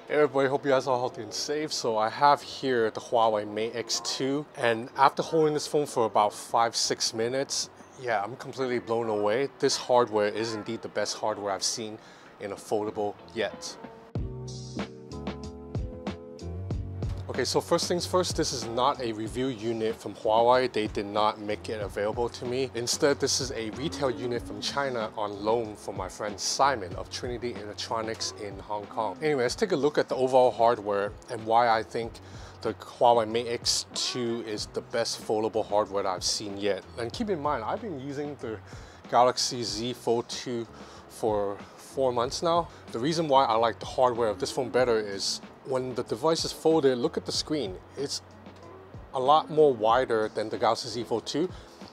Hey everybody, hope you guys are healthy and safe. So I have here the Huawei Mate X2, and after holding this phone for about 5-6 minutes, yeah, I'm completely blown away. This hardware is indeed the best hardware I've seen in a foldable yet. Okay, so first things first, this is not a review unit from Huawei. They did not make it available to me. Instead, this is a retail unit from China on loan from my friend Simon of Trinity Electronics in Hong Kong. Anyway, let's take a look at the overall hardware and why I think the Huawei Mate X2 is the best foldable hardware that I've seen yet. And keep in mind, I've been using the Galaxy Z Fold 2 for 4 months now. The reason why I like the hardware of this phone better is when the device is folded, look at the screen. It's a lot more wider than the Galaxy Z Fold 2.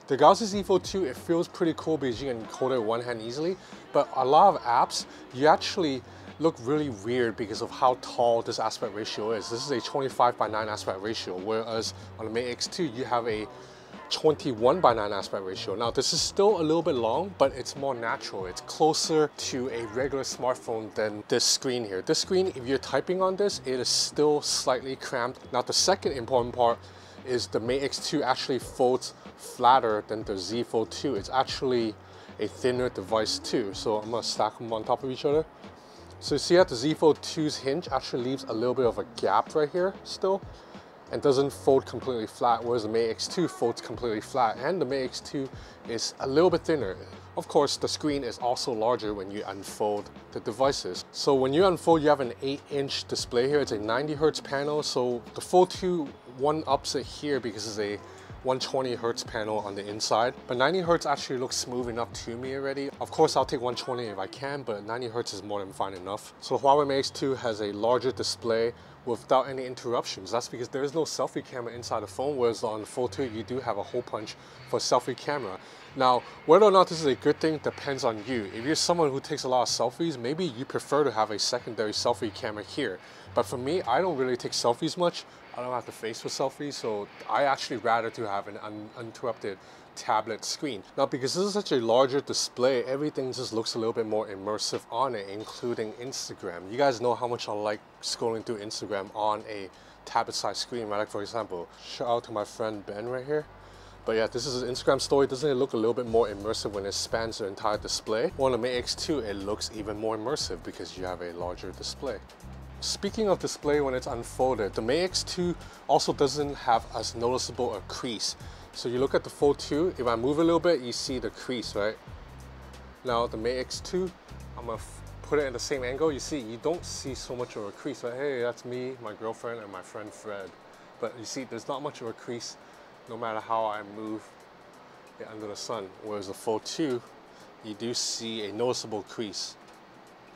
The Galaxy Z Fold 2, it feels pretty cool because you can hold it with one hand easily, but a lot of apps, you actually look really weird because of how tall this aspect ratio is. This is a 25:9 aspect ratio, whereas on the Mate X2, you have a 21:9 aspect ratio. Now this is still a little bit long, but it's more natural. It's closer to a regular smartphone than this screen here. This screen, if you're typing on this, it is still slightly cramped. Now the second important part is the Mate X2 actually folds flatter than the Z Fold 2. It's actually a thinner device too. So I'm gonna stack them on top of each other. So you see that the Z Fold 2's hinge actually leaves a little bit of a gap right here still, and doesn't fold completely flat, whereas the Mate X2 folds completely flat, and the Mate X2 is a little bit thinner. Of course, the screen is also larger when you unfold the devices. So when you unfold, you have an 8-inch display here. It's a 90 Hz panel, so the Fold 2 one-ups it here because it's a 120 Hz panel on the inside, but 90 Hz actually looks smooth enough to me already. Of course, I'll take 120 if I can, but 90 Hz is more than fine enough. So Huawei Mate X2 has a larger display without any interruptions. That's because there is no selfie camera inside the phone, whereas on the Fold 2 you do have a hole punch for selfie camera. Now, whether or not this is a good thing depends on you. If you're someone who takes a lot of selfies, maybe you prefer to have a secondary selfie camera here. But for me, I don't really take selfies much. I don't have the face for selfies, so I actually rather to have an uninterrupted tablet screen. Now, because this is such a larger display, everything just looks a little bit more immersive on it, including Instagram. You guys know how much I like scrolling through Instagram on a tablet-sized screen, right? Like for example, shout out to my friend Ben right here. But yeah, this is an Instagram story. Doesn't it look a little bit more immersive when it spans the entire display? Well, on the Mate X2, it looks even more immersive because you have a larger display. Speaking of display when it's unfolded, the Mate X2 also doesn't have as noticeable a crease. So you look at the Fold 2, if I move a little bit, you see the crease, right? Now the Mate X2, I'm gonna put it in the same angle. You see, you don't see so much of a crease, right? Hey, that's me, my girlfriend, and my friend Fred. But you see, there's not much of a crease no matter how I move it under the sun. Whereas the Fold 2, you do see a noticeable crease.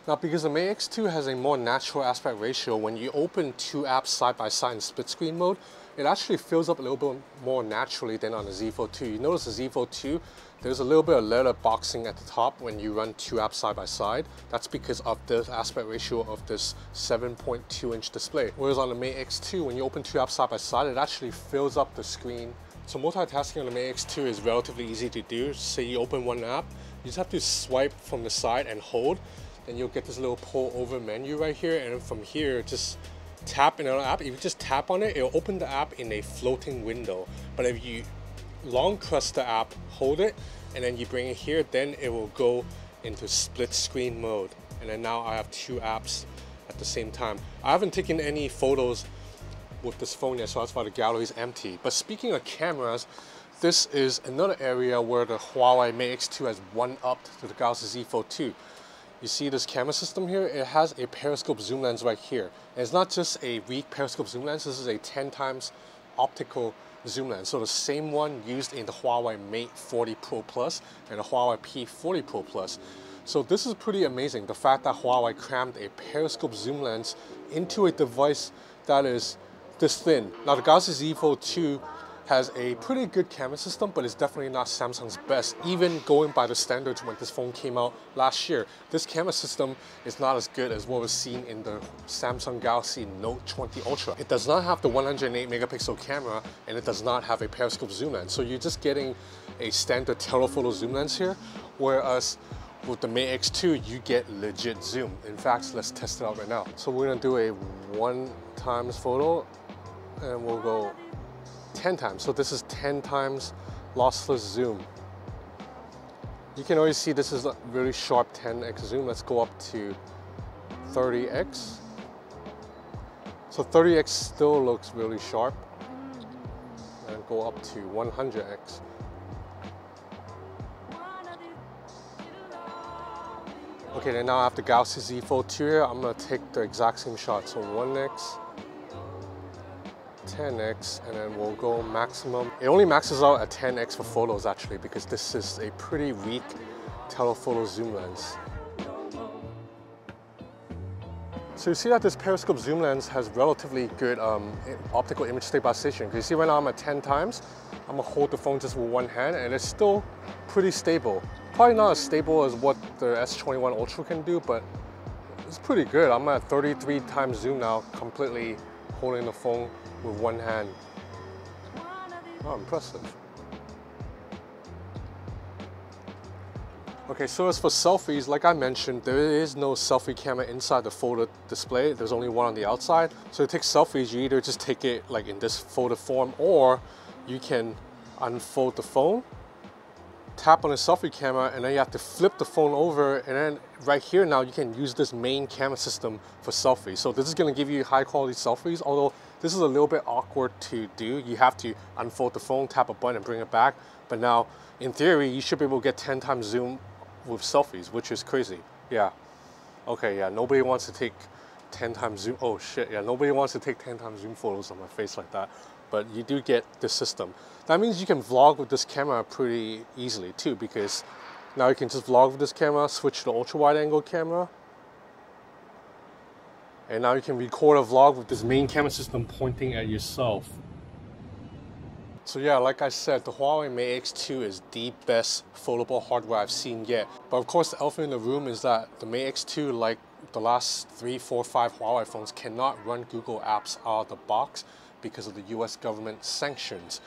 Now, because the Mate X2 has a more natural aspect ratio, when you open two apps side by side in split screen mode, it actually fills up a little bit more naturally than on the Z Fold 2. You notice the Z Fold 2, there's a little bit of letter boxing at the top when you run two apps side by side. That's because of the aspect ratio of this 7.2-inch display. Whereas on the Mate X2, when you open two apps side by side, it actually fills up the screen. So multitasking on the Mate X2 is relatively easy to do. Say you open one app, you just have to swipe from the side and hold, and you'll get this little pull over menu right here, and from here just tap another app. If you just tap on it, it'll open the app in a floating window. But if you long press the app, hold it, and then you bring it here, then it will go into split screen mode. And then now I have two apps at the same time. I haven't taken any photos with this phone yet, so that's why the gallery is empty. But speaking of cameras, this is another area where the Huawei Mate X2 has one-upped to the Galaxy Z Fold 2. You see this camera system here? It has a periscope zoom lens right here. And it's not just a weak periscope zoom lens, this is a 10 times optical zoom lens. So the same one used in the Huawei Mate 40 Pro Plus and the Huawei P40 Pro Plus. So this is pretty amazing, the fact that Huawei crammed a periscope zoom lens into a device that is this thin. Now the Galaxy Z Fold 2 has a pretty good camera system, but it's definitely not Samsung's best, even going by the standards when this phone came out last year. This camera system is not as good as what was seen in the Samsung Galaxy Note 20 Ultra. It does not have the 108 megapixel camera, and it does not have a periscope zoom lens. So you're just getting a standard telephoto zoom lens here, whereas with the Mate X2, you get legit zoom. In fact, let's test it out right now. So we're gonna do a 1x photo and we'll go 10 times. So this is 10 times lossless zoom. You can always see this is a really sharp 10x zoom. Let's go up to 30x. So 30x still looks really sharp. And go up to 100x. Okay, then now I have the Galaxy Z Fold 2 here. I'm gonna take the exact same shot. So 1x, 10x, and then we'll go maximum. It only maxes out at 10x for photos actually, because this is a pretty weak telephoto zoom lens. So you see that this periscope zoom lens has relatively good optical image stabilization. Because you see right now I'm at 10 times. I'm gonna hold the phone just with one hand and it's still pretty stable. Probably not as stable as what the S21 Ultra can do, but it's pretty good. I'm at 33 times zoom now, completely holding the phone with one hand. Oh, impressive. Okay, so as for selfies, like I mentioned, there is no selfie camera inside the folded display. There's only one on the outside. So to take selfies, you either just take it like in this folded form, or you can unfold the phone, tap on the selfie camera, and then you have to flip the phone over, and then right here now you can use this main camera system for selfies. So this is going to give you high quality selfies, although this is a little bit awkward to do. You have to unfold the phone, tap a button and bring it back. But now in theory you should be able to get 10 times zoom with selfies, which is crazy. Yeah. Okay, yeah, nobody wants to take 10 times zoom. Oh shit, yeah, nobody wants to take 10 times zoom photos on my face like that. But you do get the system. That means you can vlog with this camera pretty easily too, because now you can just vlog with this camera, switch to the ultra wide angle camera, and now you can record a vlog with this main camera system pointing at yourself. So yeah, like I said, the Huawei Mate X2 is the best foldable hardware I've seen yet. But of course, the elephant in the room is that the Mate X2, like the last 3, 4, 5 Huawei phones, cannot run Google apps out of the box because of the US government sanctions.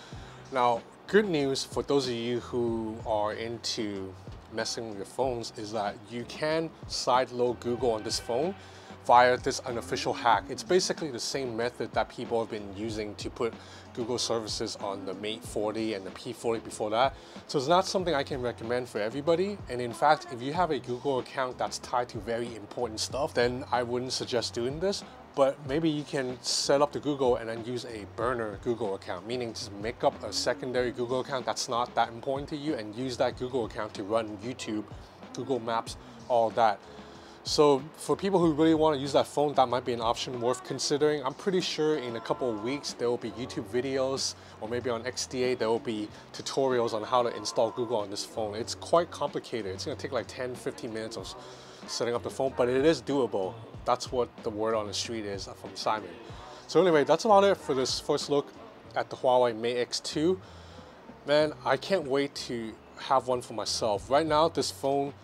Now, good news for those of you who are into messing with your phones is that you can sideload Google on this phone via this unofficial hack. It's basically the same method that people have been using to put Google services on the Mate 40 and the P40 before that. So it's not something I can recommend for everybody. And in fact, if you have a Google account that's tied to very important stuff, then I wouldn't suggest doing this. But maybe you can set up the Google and then use a burner Google account, meaning just make up a secondary Google account that's not that important to you and use that Google account to run YouTube, Google Maps, all that. So for people who really want to use that phone, that might be an option worth considering. I'm pretty sure in a couple of weeks there will be YouTube videos, or maybe on XDA there will be tutorials on how to install Google on this phone. It's quite complicated. It's going to take like 10-15 minutes of setting up the phone, but it is doable. That's what the word on the street is from Simon. So anyway, that's about it for this first look at the Huawei Mate X2. Man, I can't wait to have one for myself. Right now, this phone,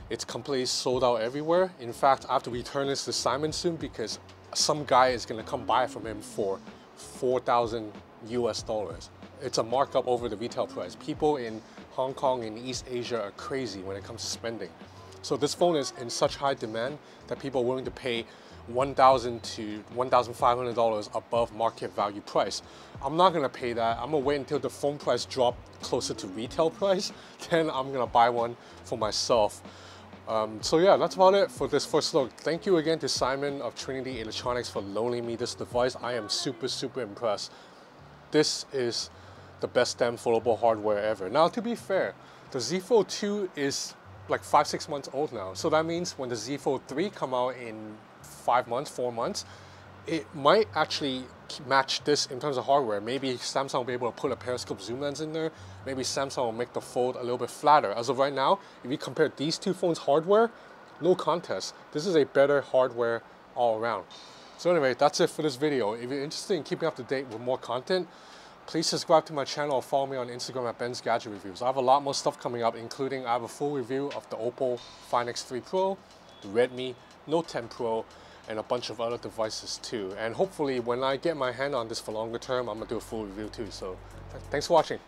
it's completely sold out everywhere. In fact, I have to return this to Simon soon because some guy is gonna come buy it from him for $4,000 US. It's a markup over the retail price. People in Hong Kong and East Asia are crazy when it comes to spending. So this phone is in such high demand that people are willing to pay $1,000 to $1,500 above market value price. I'm not gonna pay that. I'm gonna wait until the phone price drops closer to retail price. Then I'm gonna buy one for myself. So yeah, that's about it for this first look. Thank you again to Simon of Trinity Electronics for loaning me this device. I am super impressed. This is the best damn foldable hardware ever. Now, to be fair, the Z Fold 2 is like 5-6 months old now. So that means when the Z Fold 3 come out in 5 months, 4 months, it might actually match this in terms of hardware. Maybe Samsung will be able to put a periscope zoom lens in there. Maybe Samsung will make the fold a little bit flatter. As of right now, if you compare these two phones' hardware, no contest. This is a better hardware all around. So anyway, that's it for this video. If you're interested in keeping up to date with more content, please subscribe to my channel or follow me on Instagram at Ben's Gadget Reviews. I have a lot more stuff coming up, including I have a full review of the Oppo Find X3 Pro, the Redmi Note 10 Pro, and a bunch of other devices too. And hopefully when I get my hand on this for longer term, I'm gonna do a full review too. So thanks for watching.